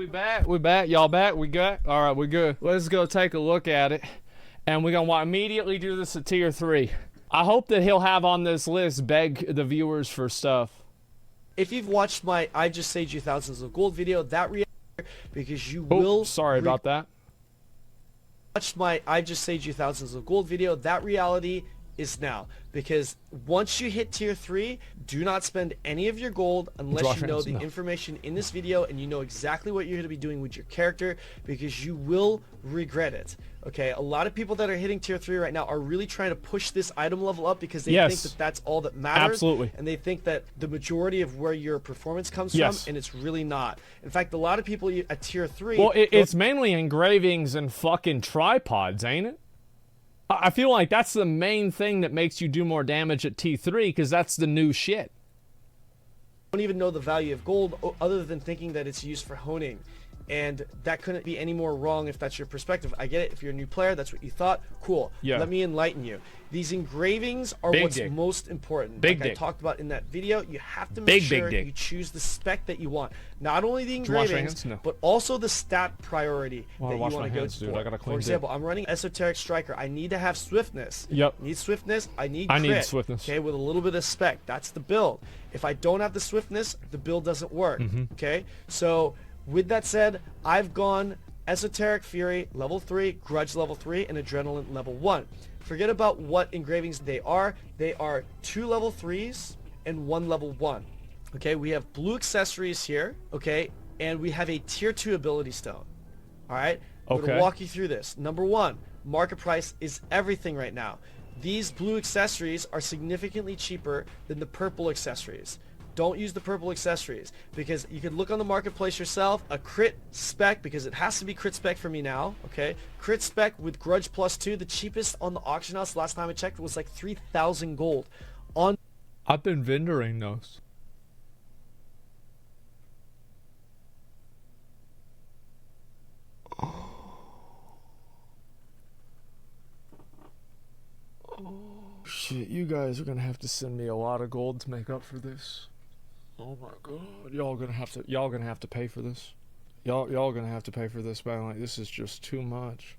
We back, y'all back, we good? Alright, we good. Let's go take a look at it. And we're gonna immediately do this at tier 3. I hope that he'll have on this list beg the viewers for stuff. If you've watched my I Just Saved You Thousands of Gold video, that reality, because you will... Sorry about that. Watched my I Just Saved You Thousands of Gold video, that reality is now. Because once you hit tier 3, do not spend any of your gold unless you know the information in this video and you know exactly what you're going to be doing with your character, because you will regret it. Okay, a lot of people that are hitting tier 3 right now are really trying to push this item level up because they think that that's all that matters. Absolutely. And they think that the majority of where your performance comes from, and it's really not. In fact, a lot of people at tier 3... Well, it's mainly engravings and fucking tripods, ain't it? I feel like that's the main thing that makes you do more damage at T3, because that's the new shit. Don't even know the value of gold other than thinking that it's used for honing. And that couldn't be any more wrong if that's your perspective. I get it. If you're a new player, that's what you thought. Cool. Yeah. Let me enlighten you. These engravings are what's most important. Like I talked about in that video, you have to make sure you choose the spec that you want. Not only the engravings, but also the stat priority that you want to go for. For example, I'm running Esoteric Striker. I need to have swiftness. Yep. I need swiftness. I need swiftness. Okay, with a little bit of spec. That's the build. If I don't have the swiftness, the build doesn't work. Okay, so... with that said, I've gone Esoteric Fury level 3, Grudge level 3, and Adrenaline level 1. Forget about what engravings they are. They are 2 level 3s and 1 level 1. Okay, we have blue accessories here, okay, and we have a tier 2 ability stone. Alright, I'm going to walk you through this. Number 1, market price is everything right now. These blue accessories are significantly cheaper than the purple accessories. Don't use the purple accessories, because you can look on the marketplace yourself. A crit spec, because it has to be crit spec for me now, okay? Crit spec with Grudge +2, the cheapest on the auction house last time I checked was like 3,000 gold. I've been vendoring those. Shit, you guys are gonna have to send me a lot of gold to make up for this. Oh my god, y'all gonna have to pay for this. Y'all gonna have to pay for this, man. Like, this is just too much.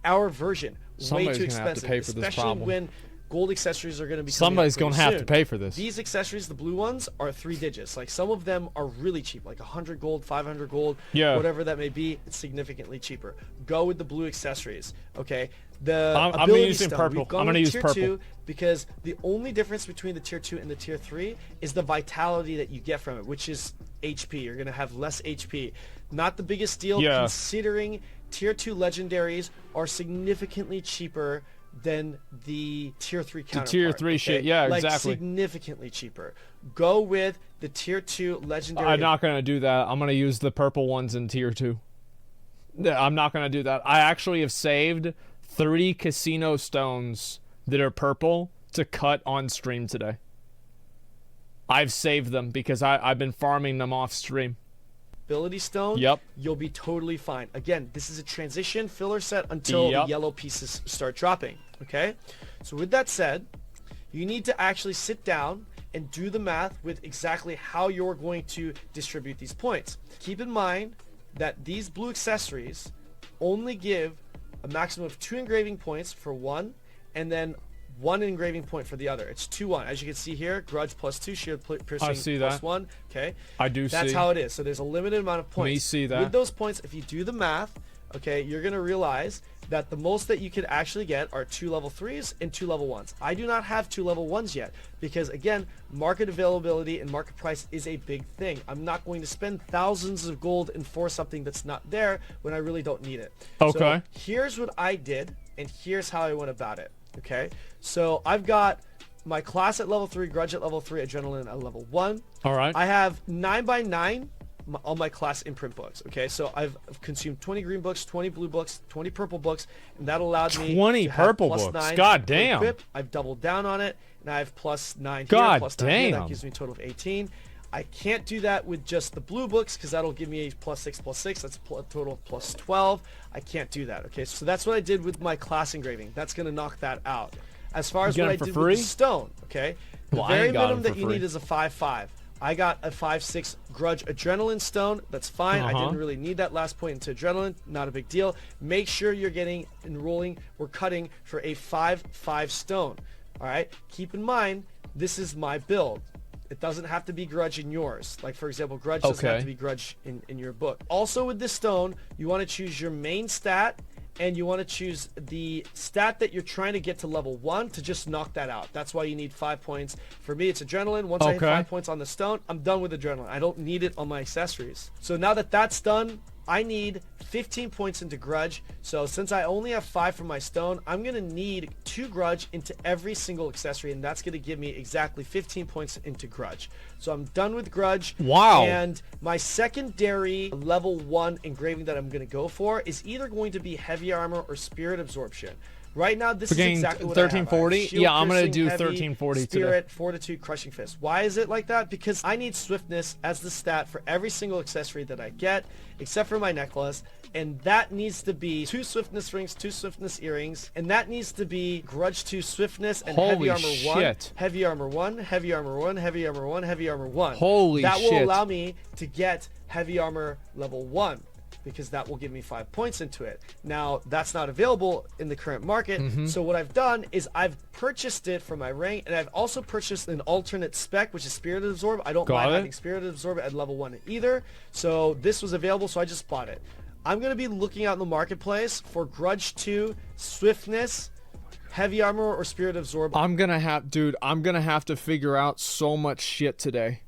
Our version, somebody's way too gonna expensive, have to pay for this problem. Especially when gold accessories are going to be somebody's gonna have to pay for this. These accessories, the blue ones, are 3 digits. Like, some of them are really cheap, like 100 gold, 500 gold, whatever that may be. It's significantly cheaper. Go with the blue accessories, okay? I'm using purple. I'm gonna use purple 2 because the only difference between the tier 2 and the tier 3 is the vitality that you get from it, which is HP. You're gonna have less HP. Not the biggest deal, considering tier 2 legendaries are significantly cheaper than the tier 3 counterpart. The tier 3 shit, like, significantly cheaper. Go with the tier 2 legendary. I'm not gonna do that. I'm gonna use the purple ones in tier 2. I'm not gonna do that. I actually have saved 30 casino stones that are purple to cut on stream today. I've saved them because I've been farming them off stream. Ability stone, you'll be totally fine. Again, this is a transition filler set until the yellow pieces start dropping, okay? So with that said, you need to actually sit down and do the math with exactly how you're going to distribute these points. Keep in mind that these blue accessories only give a maximum of 2 engraving points for one, and then 1 engraving point for the other. It's 2-1. As you can see here, Grudge +2, Shield Piercing +1. Okay, I do see. That's how it is. So there's a limited amount of points. Me see that. With those points, if you do the math, okay, you're gonna realize that the most that you could actually get are 2 level 3s and 2 level 1s. I do not have 2 level 1s yet because, again, market availability and market price is a big thing. I'm not going to spend thousands of gold and for something that's not there when I really don't need it. Okay. So here's what I did, and here's how I went about it. Okay, so I've got my class at level 3, Grudge at level 3, Adrenaline at level 1. All right. I have 9x9 all my class imprint books. Okay, so I've consumed 20 green books, 20 blue books, 20 purple books, and that allowed me 20 purple books. God damn. Equip. I've doubled down on it, and I have +9 here, God +9 damn. here. That gives me a total of 18. I can't do that with just the blue books because that'll give me a +6/+6. That's a total of +12. I can't do that. Okay, so that's what I did with my class engraving. That's gonna knock that out. As far as what I did with the stone, okay, the very minimum that you need is a 5/5. I got a 5-6 Grudge Adrenaline Stone. That's fine. I didn't really need that last point into Adrenaline. Not a big deal. Make sure you're getting enrolling. We're cutting for a 5-5 stone. All right. Keep in mind, this is my build. It doesn't have to be Grudge in yours. Like, for example, Grudge doesn't have to be Grudge in your book. Also, with this stone, you want to choose your main stat, and you want to choose the stat that you're trying to get to level 1 to just knock that out. That's why you need 5 points. For me, it's Adrenaline. Once I hit 5 points on the stone, I'm done with Adrenaline. I don't need it on my accessories. So now that that's done, I need 15 points into Grudge. So since I only have 5 from my stone, I'm going to need 2 Grudge into every single accessory, and that's going to give me exactly 15 points into Grudge. So I'm done with Grudge. Wow. And my secondary level 1 engraving that I'm going to go for is either going to be Heavy Armor or Spirit Absorption. Right now, this is exactly what 1340? I have. Yeah, I'm going to do heavy, 1340 Spirit, today. Fortitude, Crushing Fist. Why is it like that? Because I need Swiftness as the stat for every single accessory that I get, except for my necklace. And that needs to be 2 Swiftness rings, 2 Swiftness earrings, and that needs to be Grudge 2 Swiftness and Heavy Armor 1. Heavy Armor 1, Heavy Armor 1, Heavy Armor 1, Heavy Armor 1. Holy shit. That will allow me to get Heavy Armor level 1. Because that will give me 5 points into it. Now, that's not available in the current market, so what I've done is I've purchased it for my ring, and I've also purchased an alternate spec, which is Spirit Absorb. I don't mind having Spirit Absorb at level 1 either, so this was available, so I just bought it. I'm going to be looking out in the marketplace for Grudge 2, Swiftness, Heavy Armor, or Spirit Absorb. I'm going to have to figure out so much shit today.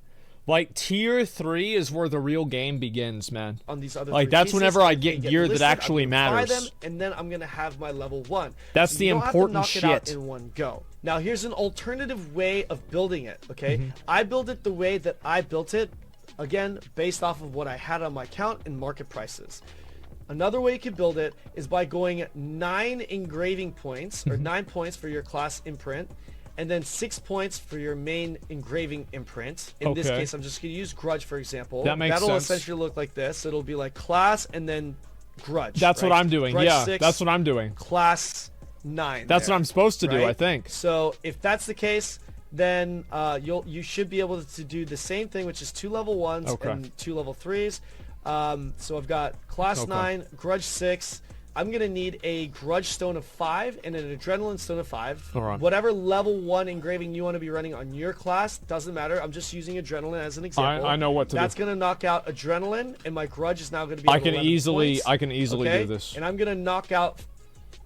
Like, tier 3 is where the real game begins, man. On these other like, that's whenever I get gear that actually matters. Them, and then I'm going to have my level 1. That's the important shit. You don't have to knock it out in one go. Now, here's an alternative way of building it, okay? I build it the way that I built it, again, based off of what I had on my account and market prices. Another way you can build it is by going 9 engraving points, or 9 points for your class imprint, and then 6 points for your main engraving imprint. In this case, I'm just going to use Grudge, for example. That'll essentially look like this. It'll be like class and then Grudge. That's what I'm doing. Grudge 6, that's what I'm doing. Class 9. That's what I'm supposed to do, I think. So if that's the case, then you should be able to do the same thing, which is 2 level 1s and 2 level 3s. So I've got class 9, Grudge 6. I'm going to need a Grudge Stone of 5 and an Adrenaline Stone of 5. Whatever level 1 engraving you want to be running on your class, doesn't matter. I'm just using Adrenaline as an example. I know what to do. That's going to knock out Adrenaline, and my Grudge is now going to be I can easily do this. And I'm going to knock out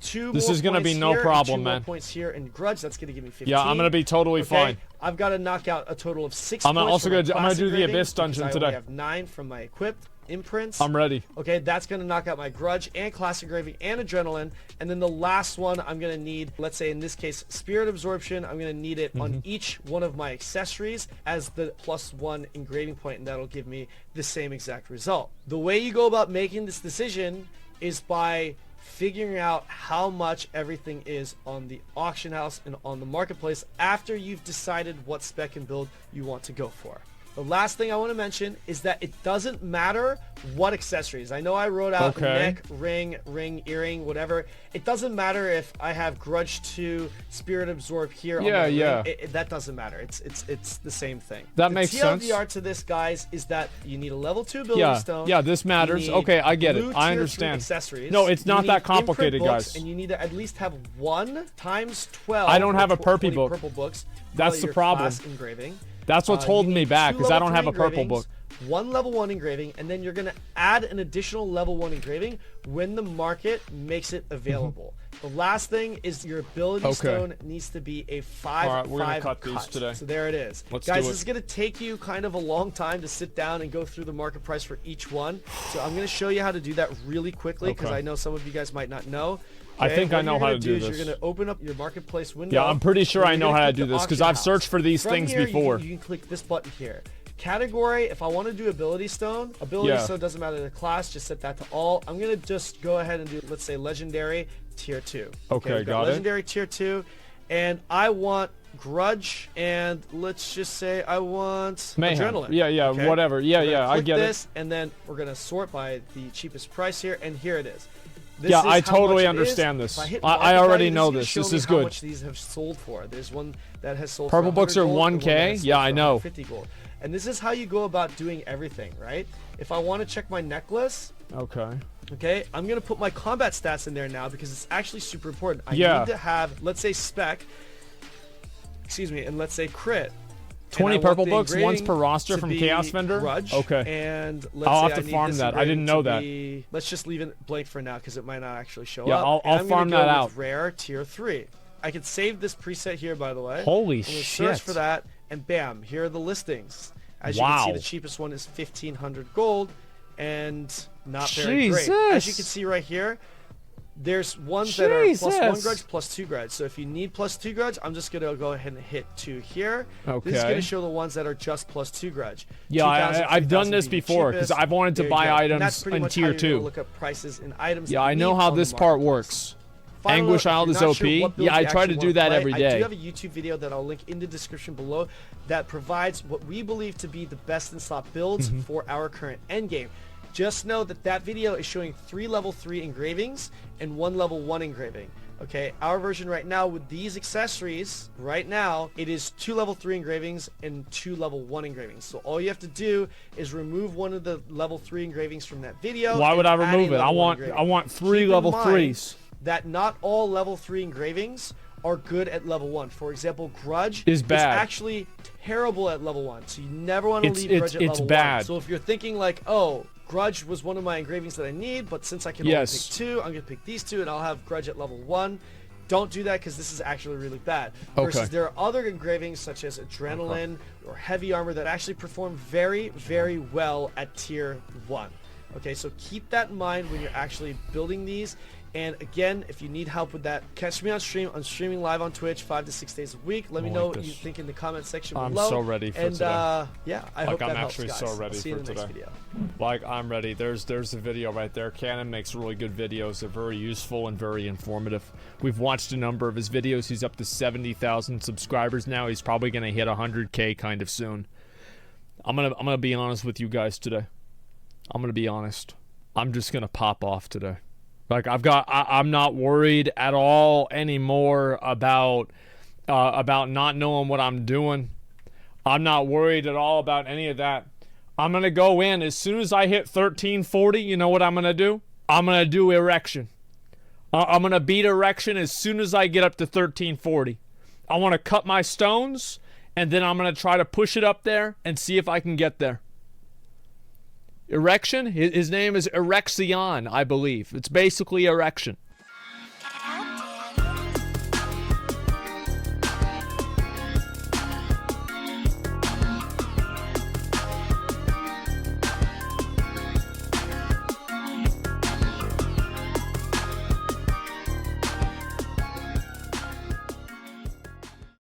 2 this more is going to be no here, problem, 2 man. more points here in Grudge. That's going to give me 15. Yeah, I'm going to be totally fine. I've got to knock out a total of 6 I'm points. also going to do the Abyss dungeon today. I have 9 from my equipped imprints. I'm ready. Okay, that's going to knock out my Grudge and class engraving and Adrenaline. And then the last one, I'm going to need, let's say in this case, Spirit Absorption. I'm going to need it on each one of my accessories as the +1 engraving point, and that'll give me the same exact result. The way you go about making this decision is by figuring out how much everything is on the auction house and on the marketplace after you've decided what spec and build you want to go for. The last thing I want to mention is that it doesn't matter what accessories. I know I wrote out neck, ring, earring, whatever. It doesn't matter if I have Grudge 2, Spirit Absorb here on my ring. That doesn't matter. It's the same thing. That makes sense. The TLDR to this, guys, is that you need a level 2 building stone. Yeah, this matters. Okay, I get it. I understand. Accessories. No, it's not that complicated, guys. And you need to at least have 1 times 12. I don't have a purple book. Purple books. That's the problem. Engraving. That's what's holding me back, because I don't have a purple book. 1 level 1 engraving, and then you're going to add an additional level 1 engraving when the market makes it available. The last thing is your ability stone needs to be a 5/5 All right, we're gonna cut these today. So there it is. Let's Guys, do this is going to take you kind of a long time to sit down and go through the market price for each one. So I'm going to show you how to do that really quickly, because I know some of you guys might not know. I think I know how to do this. You're going to open up your marketplace window. Yeah, I'm pretty sure I know how to do this, because I've searched for these things before. You can click this button here. Category, if I want to do ability stone doesn't matter the class, just set that to all. I'm going to just go ahead and do, let's say, legendary tier 2. Okay, got it. Legendary tier 2, and I want Grudge, and let's just say I want Mayhem. Adrenaline. Yeah, whatever. Yeah, I get this, and then we're going to sort by the cheapest price here, and here it is. Yeah, I totally understand this. I already know this. This is good. How much these have sold for? There's one that has sold. Purple for books are gold, 1K. Yeah, I know. 50 gold. And this is how you go about doing everything, right? If I want to check my necklace. Okay, I'm gonna put my combat stats in there now because it's actually super important. I need to have, let's say, spec. Excuse me, and let's say crit. 20 purple books, once per roster from Chaos Vendor. Grudge, okay. And let's I'll say have to farm that. I didn't know that. Let's just leave it blank for now because it might not actually show up. Yeah, I'll farm that out. With rare tier 3. I can save this preset here, by the way. Holy shit! Search for that, and bam, here are the listings. As you can see, the cheapest one is 1,500 gold, and not very great. As you can see right here, there's ones that are +1 grudge, +2 grudge. So if you need +2 grudge, I'm just gonna go ahead and hit 2 here. Okay. This is gonna show the ones that are just +2 grudge. Yeah, I've done this before because I've wanted to buy items in tier 2. Look up prices in items. Yeah, I know how this part works. Anguish Isle is OP. Yeah, I try to do that every day. I do have a YouTube video that I'll link in the description below that provides what we believe to be the best in slot builds for our current endgame. Just know that that video is showing 3 level 3 engravings and 1 level 1 engraving. Okay, our version right now with these accessories, right now, it is 2 level 3 engravings and 2 level 1 engravings. So all you have to do is remove one of the level 3 engravings from that video. Why would I remove it? I want 3 level 3s. That not all level 3 engravings are good at level 1. For example, Grudge is actually terrible at level 1. So you never want to leave Grudge at level 1. So if you're thinking like, oh, Grudge was one of my engravings that I need, but since I can only pick 2, I'm going to pick these 2 and I'll have Grudge at level 1. Don't do that because this is actually really bad. Versus there are other engravings such as Adrenaline or Heavy Armor that actually perform very, very well at tier 1. Okay, so keep that in mind when you're actually building these. And again, if you need help with that, catch me on stream. I'm streaming live on Twitch 5 to 6 days a week. Let me know what you think in the comment section below. I'm so ready for today. Yeah, I hope that helps, guys. I'm actually so ready see you for in the today. Next video. Like, I'm ready. There's a video right there. Kanon makes really good videos. They're very useful and very informative. We've watched a number of his videos. He's up to 70,000 subscribers now. He's probably gonna hit 100K kind of soon. I'm gonna be honest with you guys today. I'm gonna be honest. I'm just gonna pop off today. Like I'm not worried at all anymore about not knowing what I'm doing. I'm not worried at all about any of that. I'm gonna go in as soon as I hit 1340. You know what I'm gonna do? I'm gonna do erection. I'm gonna beat erection as soon as I get up to 1340. I want to cut my stones, and then I'm gonna try to push it up there and see if I can get there. Erection, his name is Erexion, I believe. It's basically erection.